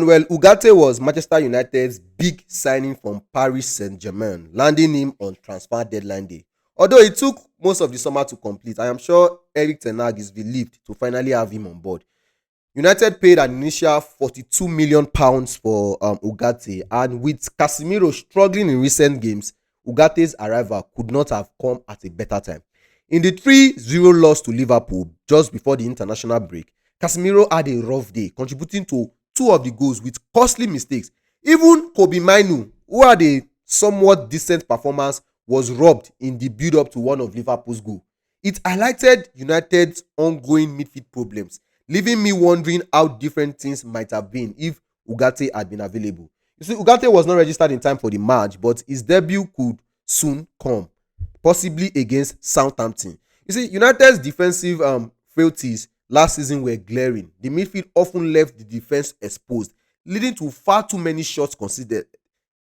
And well, Ugarte was Manchester United's big signing from Paris Saint-Germain, landing him on transfer deadline day. Although it took most of the summer to complete, I am sure Eric Ten Hag is relieved to finally have him on board. United paid an initial £42 million for Ugarte, and with Casemiro struggling in recent games, Ugarte's arrival could not have come at a better time. In the 3-0 loss to Liverpool just before the international break, Casemiro had a rough day, contributing to two of the goals with costly mistakes. Even Kobe Mainu, who had a somewhat decent performance, was robbed in the build-up to one of Liverpool's goals. It highlighted United's ongoing midfield problems, leaving me wondering how different things might have been if Ugarte had been available. You see, Ugarte was not registered in time for the match, but his debut could soon come, possibly against Southampton. You see, United's defensive frailties last season were glaring. The midfield often left the defense exposed, leading to far too many shots conceded.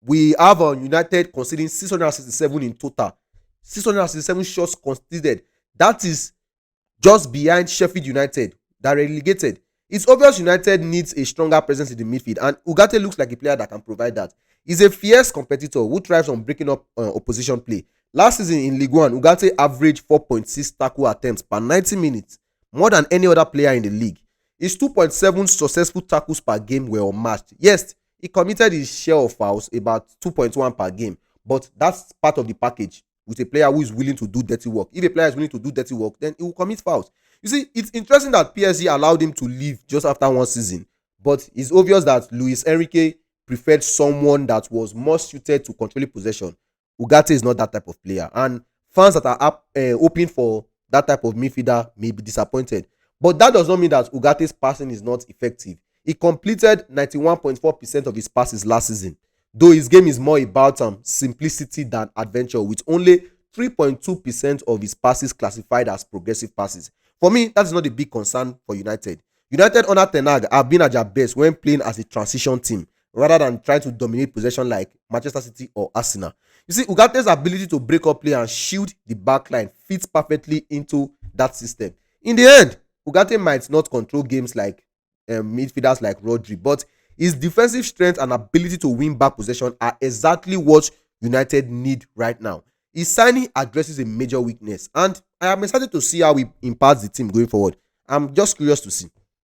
We have United conceding 667 in total. 667 shots conceded. That is just behind Sheffield United that relegated. It's obvious United needs a stronger presence in the midfield, and Ugarte looks like a player that can provide that. He's a fierce competitor who thrives on breaking up opposition play. Last season in Ligue 1, Ugarte averaged 4.6 tackle attempts per 90 minutes, more than any other player in the league. His 2.7 successful tackles per game were unmatched. Yes, he committed his share of fouls, about 2.1 per game, but that's part of the package with a player who is willing to do dirty work. If a player is willing to do dirty work, then he will commit fouls. You see, it's interesting that PSG allowed him to leave just after one season, but it's obvious that Luis Enrique preferred someone that was more suited to controlling possession. Ugarte is not that type of player, and fans that are hoping for that type of midfielder may be disappointed. But that does not mean that Ugarte's passing is not effective. He completed 91.4% of his passes last season, though his game is more about simplicity than adventure, with only 3.2% of his passes classified as progressive passes. For me, that is not a big concern for United. United under Ten Hag have been at their best when playing as a transition team, rather than trying to dominate possession like Manchester City or Arsenal. You see, Ugarte's ability to break up play and shield the backline fits perfectly into that system. In the end, Ugarte might not control games like midfielders like Rodri, but his defensive strength and ability to win back possession are exactly what United need right now. His signing addresses a major weakness, and I am excited to see how he impacts the team going forward. I'm just curious to see.